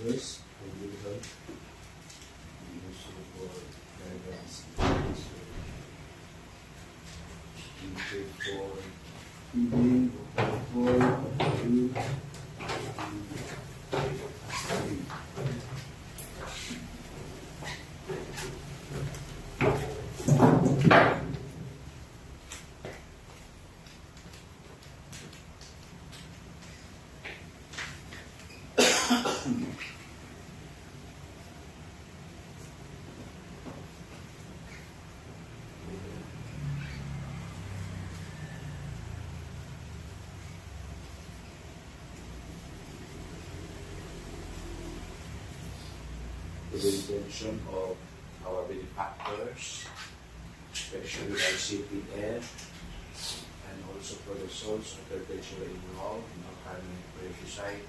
Yes, for good health. And also for guidance. We pray for healing, for youth, to the intention of our benefactors, especially our CPN, and also for the souls of perpetually involved in our family prayer society,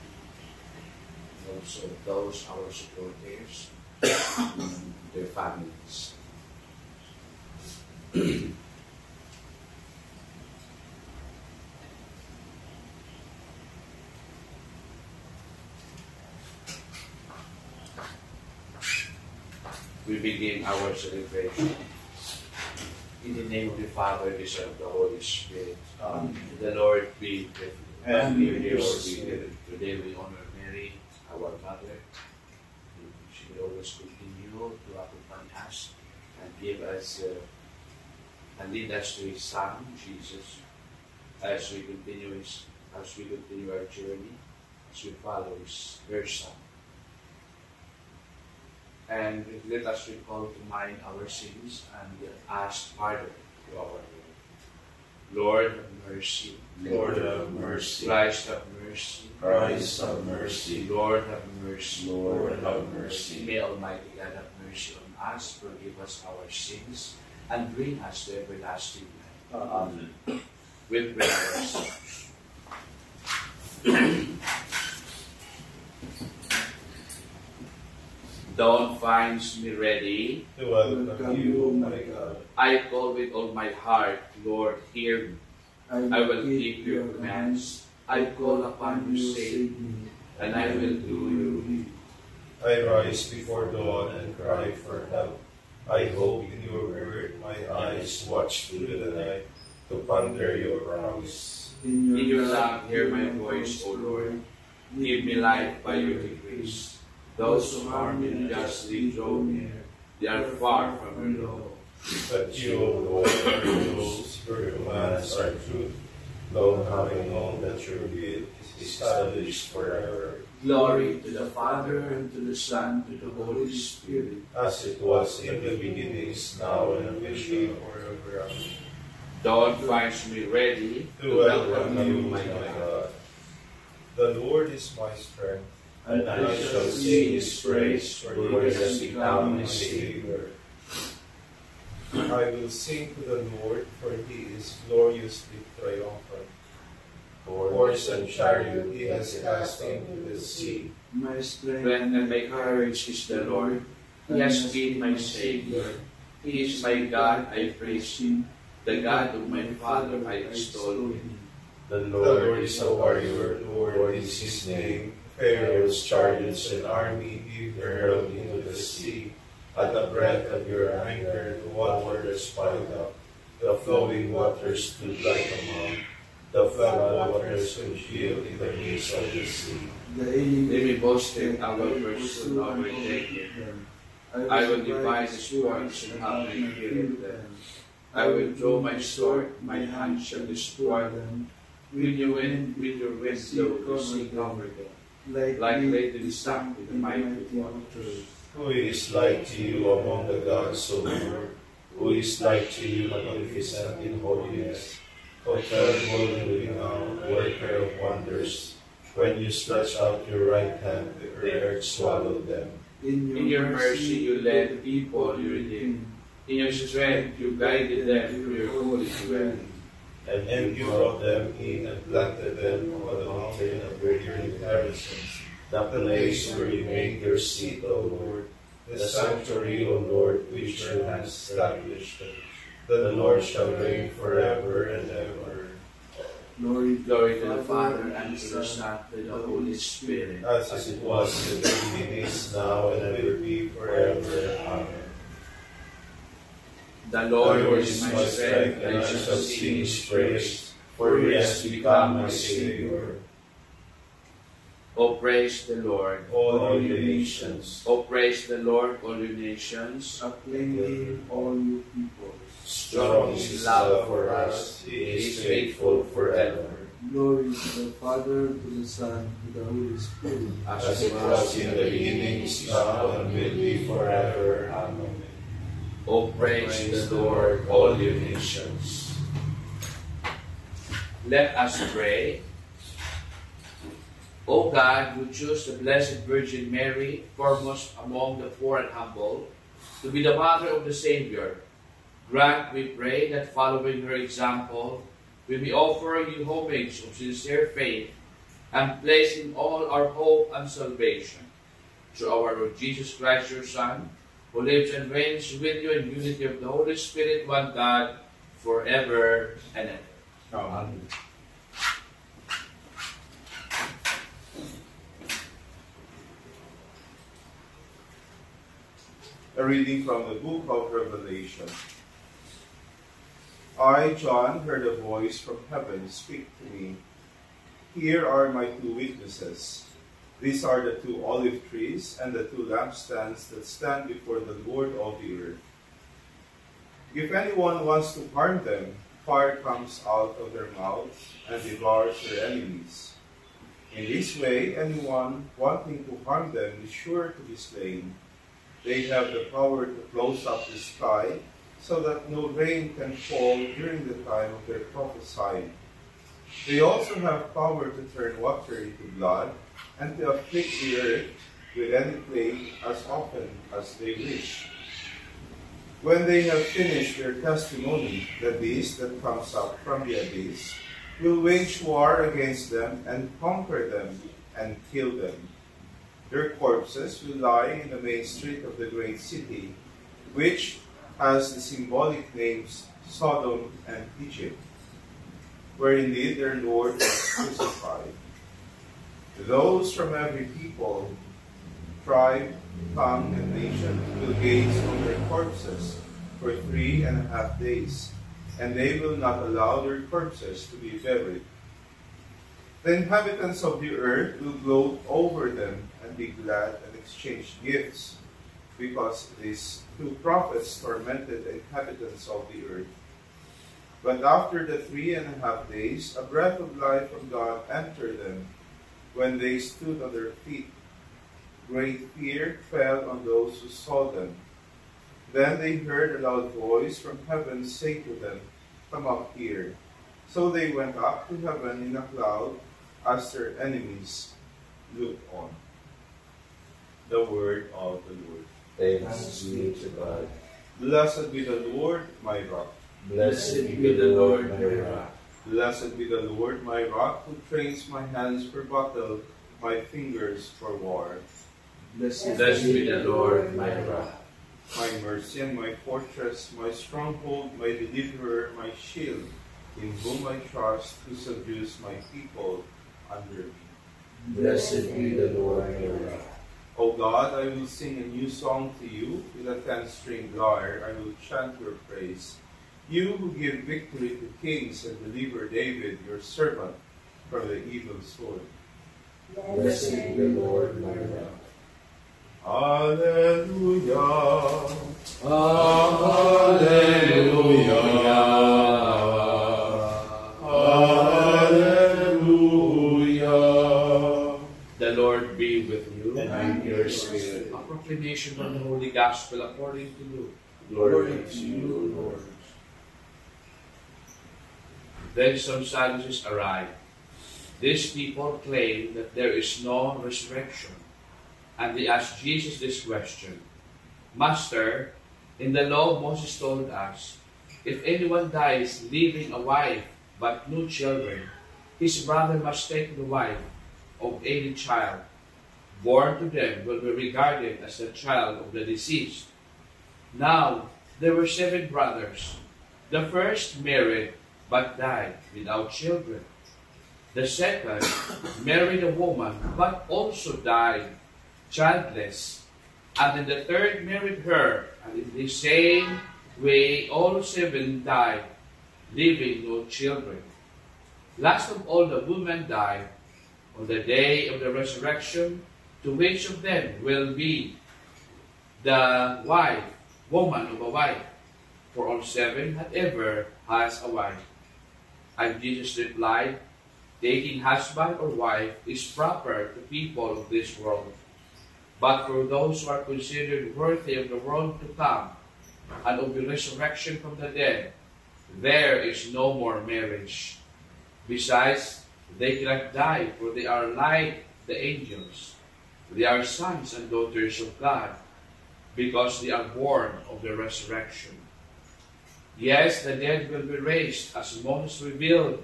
and also those our supporters and their families. We begin our celebration in the name of the Father, the Son, and the Holy Spirit. The Lord be with you. And with the your Lord be spirit. with you. Today we honor Mary, our Mother. She will always continue to accompany us and give us and lead us to His Son, Jesus, as we continue our journey, as we follow her Son. And let us recall to mind our sins and ask pardon to our Lord. Lord, have mercy. Lord, have mercy. Christ, have mercy. Christ, have mercy. Lord, have mercy. Lord, have mercy. May Almighty God have mercy on us, forgive us our sins, and bring us to everlasting life. Amen. We pray ourselves. Dawn finds me ready. To welcome you, my God. I call with all my heart, Lord, hear me. I will keep your commands. I call upon you, save me, and I will do your will. I rise before dawn and cry for help. I hope in your word. My eyes watch through the night to ponder your promise. In your love, hear my voice, O Lord. Give me life by your grace. Those who harm me unjustly draw near. They are far from your law. But you, O Lord, are those your commands are truth. Long having known that your will is established forever. Glory to the Father, and to the Son, and to the Holy Spirit. As it was in the beginning, is now, and will be forever. Dawn finds me ready To welcome you, my God. The Lord is my strength, and I shall sing His praise, for He has become my Savior. I will sing to the Lord, for He is gloriously triumphant. Horse and chariot He has cast into the sea. My strength And my courage is the Lord. He has been my Savior. He is my God, I praise Him. The God of my Father, I extol Him. The Lord is a warrior, Lord is His name. Pharaoh's chariots and army He hurled into the sea. At the breath of your anger, the waters piled up. The flowing waters stood like a mound. The flood waters congealed in the midst of the sea. the They enemy may boast in our person overtaken. I will divide the spoils and have my fear of them. I will draw my sword, my hand shall destroy them. With your wind blow the sea cover them. Like laden sunk with the mighty waters. Who is like to you among the gods, O Lord? Who is like to you, magnificent in holiness? O terrible in renown, worker of wonders. When you stretch out your right hand, the earth swallowed them. In your mercy you led people you redeemed. In your strength you guided them to your holy dwelling. And you brought them in and planted them on the mountain of your inheritance, the place where you made your seat, O Lord, the sanctuary, O Lord, which your hands established. The Lord shall reign forever and ever. Glory to the Father, and to the Son, and to the Holy Spirit. As it was in the beginning, is now, and will be forever. Amen. The Lord is my strength, and I shall sing His praise, for He has become my Savior. O praise the Lord, All you nations, O praise the Lord, all you nations. Acclaim Him, all you peoples. strong is His love for us, He is faithful forever. Glory to the Father, to the Son, to the Holy Spirit. As it was in the beginning, is now, and will be forever. Amen. O praise the Lord, all you nations. Let us pray. O God, who chose the Blessed Virgin Mary, foremost among the poor and humble, to be the mother of the Savior, grant, we pray, that following her example, we may offer you homage of sincere faith and place in all our hope and salvation. Through our Lord Jesus Christ, your Son, who lives and reigns with you in unity of the Holy Spirit, one God, forever and ever. Amen. A reading from the book of Revelation. I, John, heard a voice from heaven speak to me. Here are my two witnesses. These are the two olive trees and the two lampstands that stand before the Lord of the earth. If anyone wants to harm them, fire comes out of their mouths and devours their enemies. In this way, anyone wanting to harm them is sure to be slain. They have the power to close up the sky so that no rain can fall during the time of their prophesying. They also have power to turn water into blood and to afflict the earth with any plague as often as they wish. When they have finished their testimony, the beast that comes up from the abyss will wage war against them and conquer them and kill them. Their corpses will lie in the main street of the great city, which has the symbolic names Sodom and Egypt, where indeed their Lord was crucified. Those from every people, tribe, tongue, and nation will gaze on their corpses for 3.5 days, and they will not allow their corpses to be buried. The inhabitants of the earth will gloat over them and be glad and exchange gifts, because these two prophets tormented the inhabitants of the earth. But after the 3.5 days, a breath of life from God entered them. When they stood on their feet, great fear fell on those who saw them. Then they heard a loud voice from heaven say to them, "Come up here." So they went up to heaven in a cloud as their enemies looked on. The word of the Lord. Thanks be to God. Blessed be the Lord, my rock. Blessed be the Lord, my rock. Blessed be the Lord, my rock, who trains my hands for battle, my fingers for war. Blessed be the Lord, my rock. My mercy and my fortress, my stronghold, my deliverer, my shield, in whom I trust, who subdues my people under me. Blessed be the Lord, my rock. O God, I will sing a new song to you. With a 10-stringed lyre, I will chant your praise. You who give victory to kings and deliver David, your servant, from the evil sword. Blessed be the Lord, my rock. Alleluia. Alleluia. Alleluia. The Lord be with you. And your spirit. A proclamation from the Holy Gospel according to Luke. Glory to you, Lord. Then some Sadducees arrived. These people claim that there is no resurrection. And they asked Jesus this question, "Master, in the law Moses told us, if anyone dies leaving a wife but no children, his brother must take the wife of any child born to them will be regarded as the child of the deceased. Now, there were 7 brothers. The first married but died without children. The second married a woman, but also died childless. And then the third married her, and in the same way all 7 died, leaving no children. Last of all, the woman died on the day of the resurrection. To which of them will be the woman of a wife? For all 7 had ever has a wife. And Jesus replied, taking husband or wife is proper to people of this world. But for those who are considered worthy of the world to come, and of the resurrection from the dead, there is no more marriage. Besides, they cannot die, for they are like the angels. They are sons and daughters of God, because they are born of the resurrection. Yes, the dead will be raised, as Moses revealed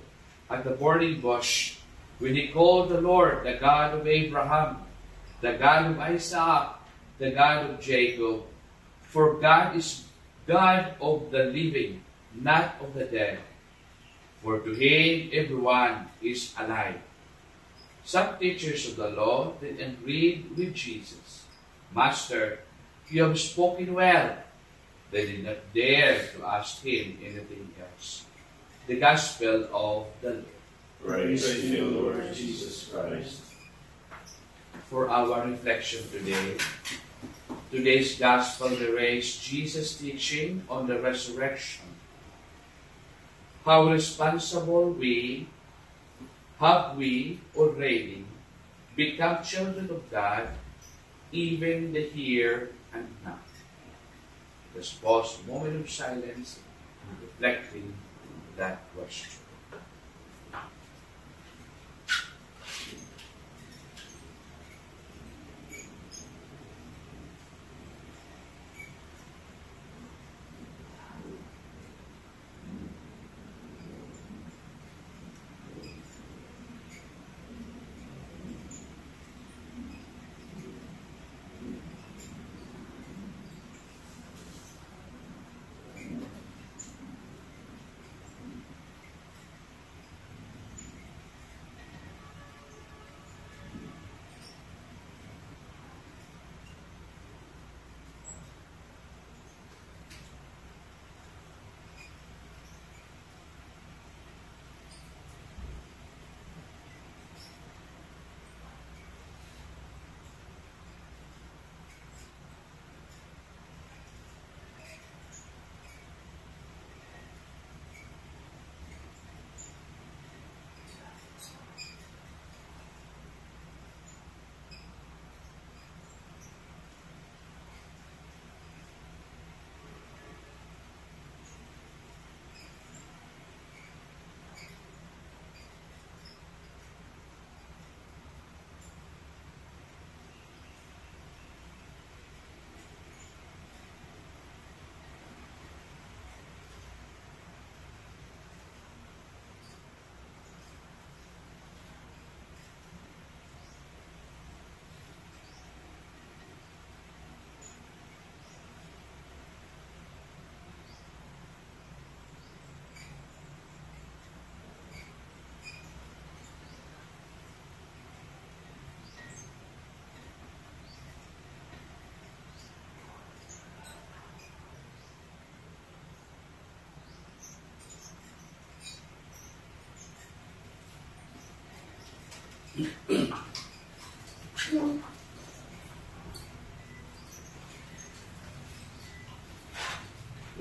at the burning bush, when he called the Lord, the God of Abraham, the God of Isaac, the God of Jacob. For God is God of the living, not of the dead. For to him everyone is alive. Some teachers of the law then agreed with Jesus. Master, you have spoken well. They did not dare to ask him anything else. The Gospel of the Lord. Praise to you, Lord Jesus Christ. For our reflection today, today's Gospel narrates Jesus' teaching on the resurrection. How responsible have we already become children of God, even the here and now. Let's pause a moment of silence and reflecting that question.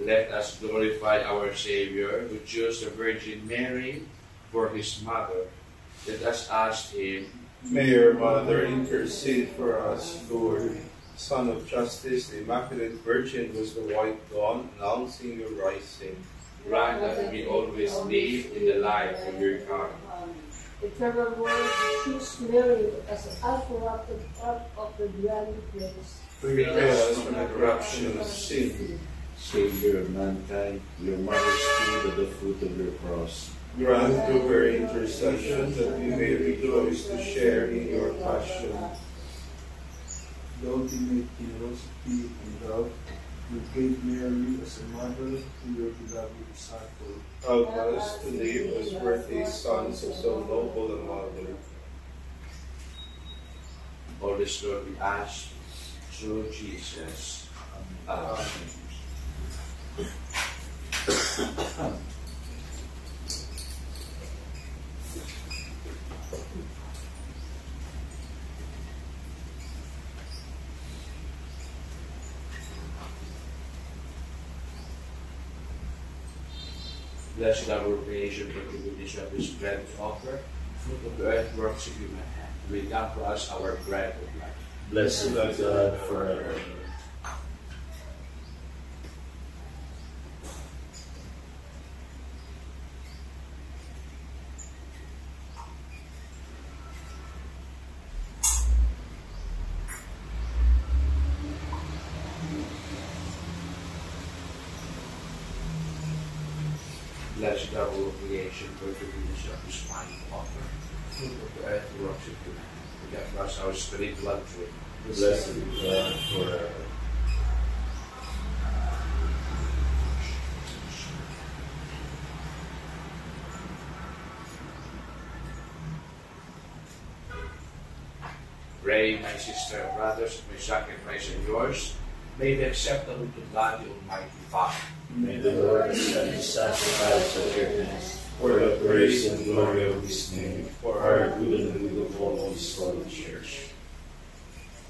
Let us glorify our Savior, who chose the Virgin Mary for his mother. Let us ask him, May your Mother intercede for us, Lord. Son of Justice, the Immaculate Virgin was the white dawn announcing your rising. grant that we always live in the light of your God. Eternal Lord, choose Mary as an uncorrupted part of the dwelling place. Prepare us from the corruption of sin. Savior of mankind, your mother stood at the foot of your cross. Grant through her intercession that we may rejoice to share in your passion. The ultimate generosity and love, You gave Mary as a mother to your beloved disciple. Help us to live as worthy sons of so noble a mother. All this, Lord, we ask through Jesus. Amen. Blessed our creation for the goodness of this bread to offer, fruit of the earth, works of human hand. Bring down for us our bread of life. Blessed be God forever. Blessed are all creation, for the goodness of this wine to offer, fruit of the earth, works of human hand. Bring down for us our spiritual drink. Blessed be God forever. Pray, my sister and brothers, my sacrifice and yours may be acceptable to God, the Almighty Father. May the Lord accept the sacrifice of your hands for the praise and glory of his name, for our good and the good of all his holy church.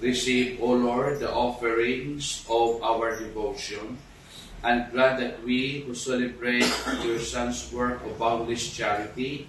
Receive, O Lord, the offerings of our devotion, and grant that we who celebrate your Son's work of boundless charity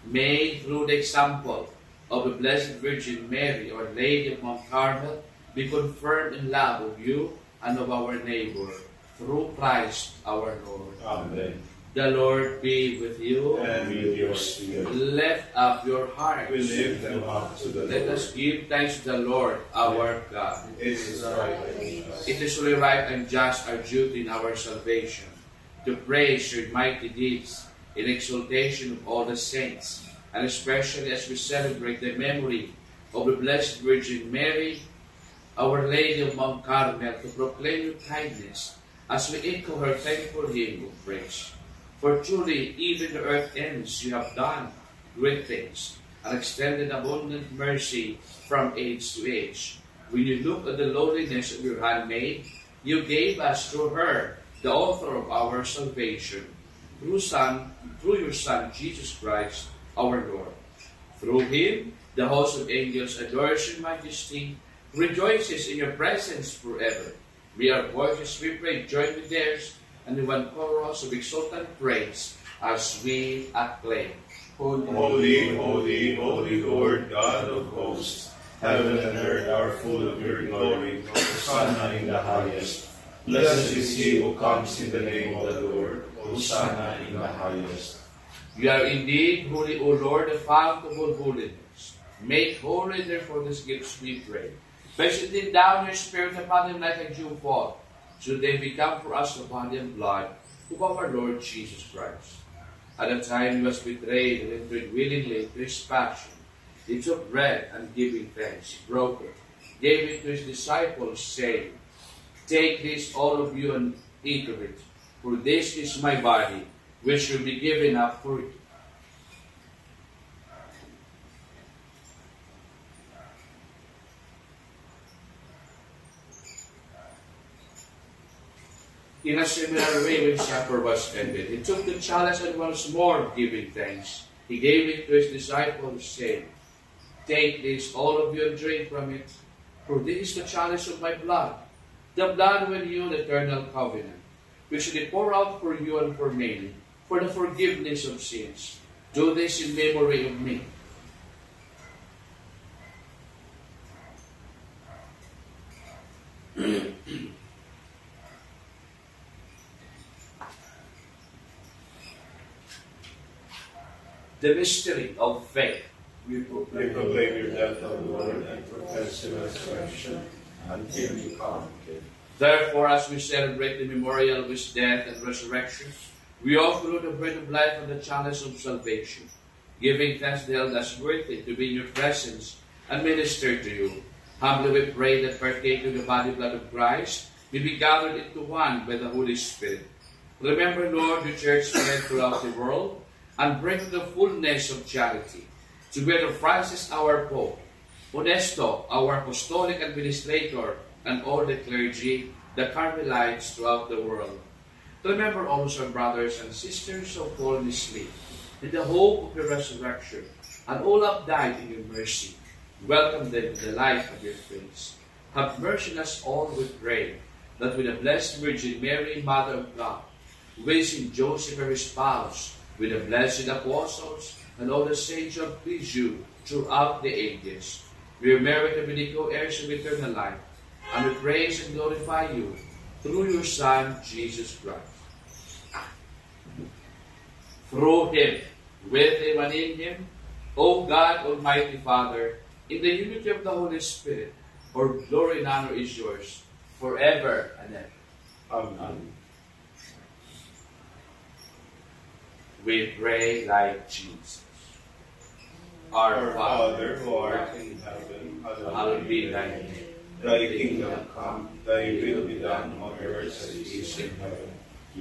may, through the example of the Blessed Virgin Mary, Our Lady of Mount Carmel, be confirmed in love of you and of our neighbor, through Christ our Lord. Amen. The Lord be with you. And with your spirit. Lift up your hearts. We lift them up to the Let Lord. us give thanks to the Lord our God. It is right and just. It is really right and just our duty in our salvation to praise your mighty deeds in exaltation of all the saints, and especially as we celebrate the memory of the Blessed Virgin Mary, Our Lady of Mount Carmel, to proclaim your kindness as we echo her thankful hymn of praise. For truly, even the earth ends, you have done great things and extended abundant mercy from age to age. When you look at the lowliness of your handmaid, you gave us through her the author of our salvation, through your Son, Jesus Christ, our Lord. Through him, the host of angels adores your majesty, rejoices in your presence forever. We are voices, we pray, join with theirs, and in one chorus of exultant praise as we acclaim. Holy, holy, holy Lord, God of hosts, heaven and earth are full of your glory. Hosanna in the highest. Blessed is he who comes in the name of the Lord. Hosanna in the highest. You are indeed holy, O Lord, the fount of all holiness. Make holy, therefore, these gifts, we pray. Blessed down your Spirit upon them like a dew fall, so they become for us the body and blood of our Lord Jesus Christ. At the time he was betrayed and entered willingly into his passion, he took bread and giving thanks, he broke it, gave it to his disciples, saying, Take this, all of you, and eat of it, for this is my body, which will be given up for you. In a similar way, when supper was ended, he took the chalice and once more giving thanks, he gave it to his disciples, saying, Take this, all of you, and drink from it, for this is the chalice of my blood, the blood of the new and eternal covenant, which will be poured out for you and for many, for the forgiveness of sins. Do this in memory of me. The mystery of faith. We proclaim your death, O Lord, and profess your resurrection until you come again. Therefore, as we celebrate the memorial of his death and resurrection, we offer you the bread of life and the chalice of salvation, giving thanks to held us worthy to be in your presence and minister to you. Humbly we pray that partake of the body and blood of Christ, may be gathered into one by the Holy Spirit. Remember, Lord, your church spread throughout the world, and bring to the fullness of charity, together Francis, our Pope, Honesto, our apostolic administrator, and all the clergy, the Carmelites throughout the world. Remember also our brothers and sisters who have fallen asleep, in the hope of your resurrection, and all have died in your mercy. Welcome them to the light of your face. Have mercy on us all, we pray, that with the Blessed Virgin Mary, Mother of God, with Saint Joseph, her spouse, with the blessed apostles, and all the saints who have pleased you throughout the ages, we merit to be the co-heirs of eternal life, and we praise and glorify you through your Son, Jesus Christ. Through him, with him, and in him, O God, Almighty Father, in the unity of the Holy Spirit, all glory and honor is yours, forever and ever. Amen. We pray like Jesus. Our Father, who art in heaven, hallowed be thy name. Thy kingdom come, thy will be done on earth as it is in heaven.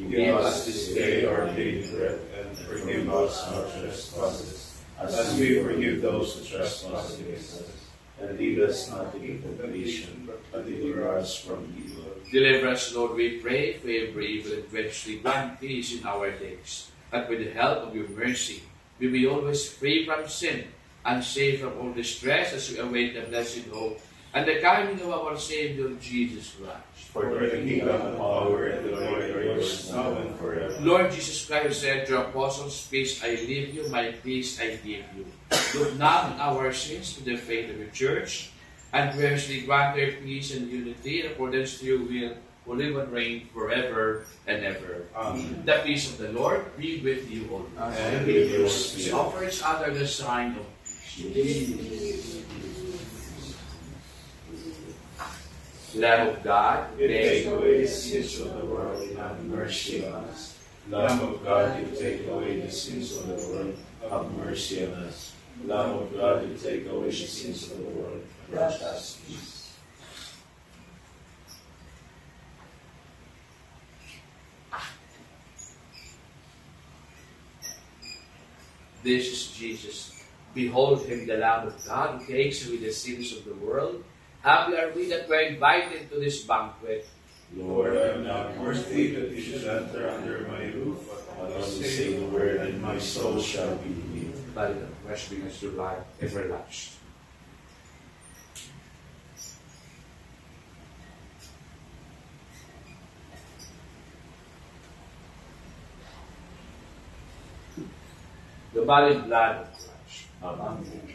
Give us this day our daily bread, and forgive us our trespasses, as we forgive those who trespass against us. And lead us not into temptation, but deliver us from evil. Deliver us, Lord, we pray, for every evil and graciously grant peace in our days, that with the help of your mercy, we be always free from sin, and safe from all distress as we await the blessed hope and the coming of our Savior, Jesus Christ. For the kingdom, and power, and the glory are yours, now and forever. Lord Jesus Christ said to your apostles, peace I leave you, my peace I give you. Look not on our sins, to the faith of your church, and graciously grant her peace and unity in accordance to your will, who live and reign forever and ever. Amen. The peace of the Lord be with you all. And with your We spirit. offer each other the sign of Lamb of God, You take away the sins of the world, have mercy on us. Lamb of God, you take away the sins of the world, have mercy on us. Lamb of God, you take away the sins of the world, grant us peace. This is Jesus. Behold him, the Lamb of God, who takes away the sins of the world. Happy are we that were invited to this banquet. Lord, I am not worthy that you should enter under my roof, but only say the word, and my soul shall be healed. By the resting us to life everlasting. The body and blood of Christ. Amen.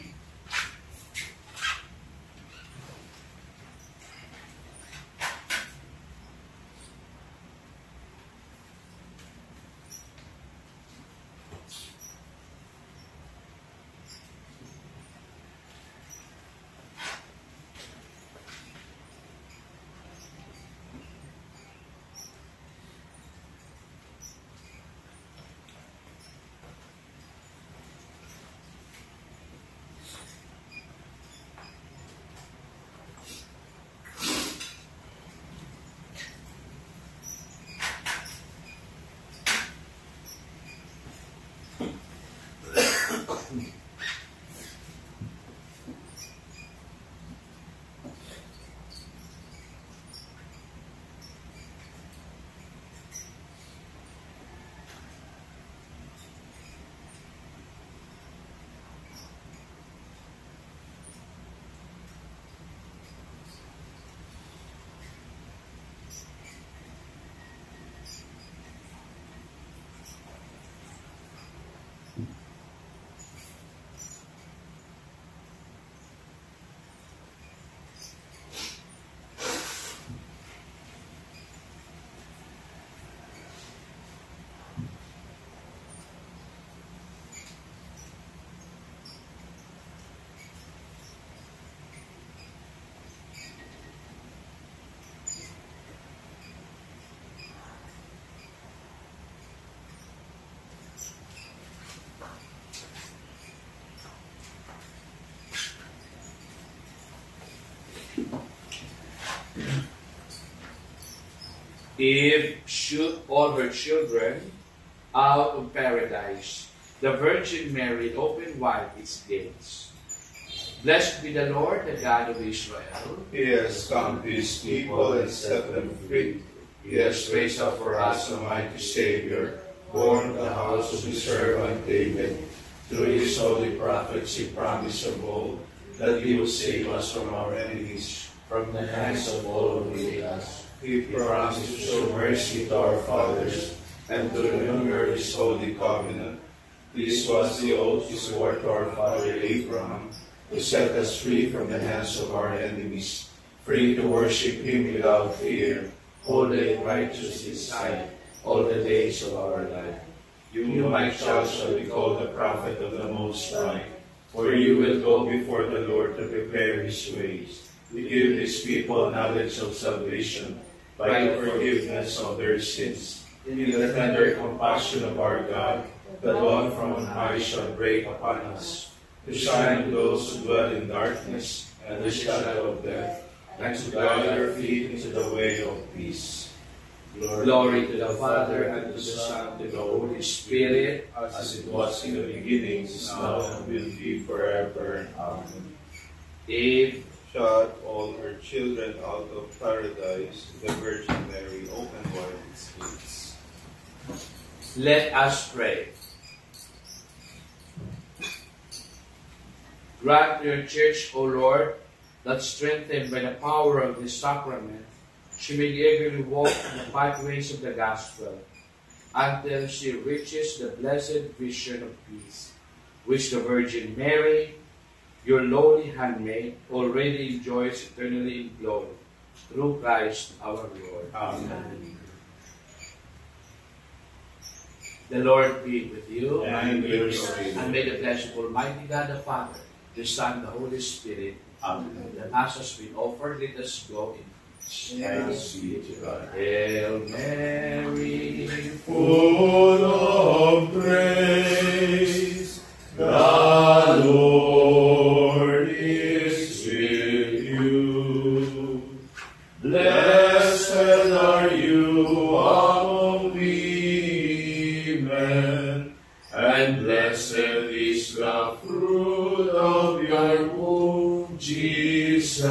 Eve shoot all her children out of paradise. The Virgin Mary opened wide its gates. Blessed be the Lord, the God of Israel. He has come to his people and set them free. He has raised up for us a mighty Savior, born of the house of his servant David. Through his holy prophets he promised of old that he would save us from our enemies, from the hands of all who hate us. He promised to show mercy to our fathers and to remember his holy covenant. This was the oath he swore to our father Abraham, to set us free from the hands of our enemies, free to worship him without fear, holy and righteous in his sight, all the days of our life. You, my child, shall be called the prophet of the Most High, for you will go before the Lord to prepare his ways, to give his people knowledge of salvation by the forgiveness of their sins. In the tender compassion of our God, the dawn from on high shall break upon us, to shine to those who dwell in darkness and the shadow of death, and to guide our feet into the way of peace. Glory to the Father, and to the Son, and to the Holy Spirit, as it was in the beginning, is now, and will be forever. Amen. Eve Shut all her children out of paradise, the Virgin Mary opened wide its gates. Let us pray. Grant your church, O Lord, that strengthened by the power of this sacrament, she may eagerly walk in the pathways of the gospel, until she reaches the blessed vision of peace, which the Virgin Mary, your lowly handmaid, already enjoys eternally in glory, through Christ our Lord. Amen. The Lord be with you, And with your spirit. and may the blessing of Almighty God the Father, the Son, and the Holy Spirit, Amen. the Mass has been offered. Let us go in peace. Thanks be to God. Hail Mary, Full of grace, the Lord is with you. Blessed are you among women, and blessed is the fruit of your womb, Jesus.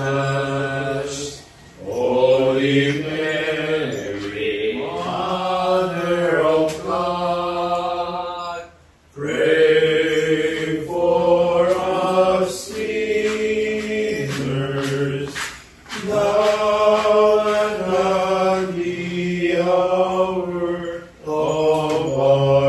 Holy Mary, Mother of God, pray for us sinners, now and at the hour of our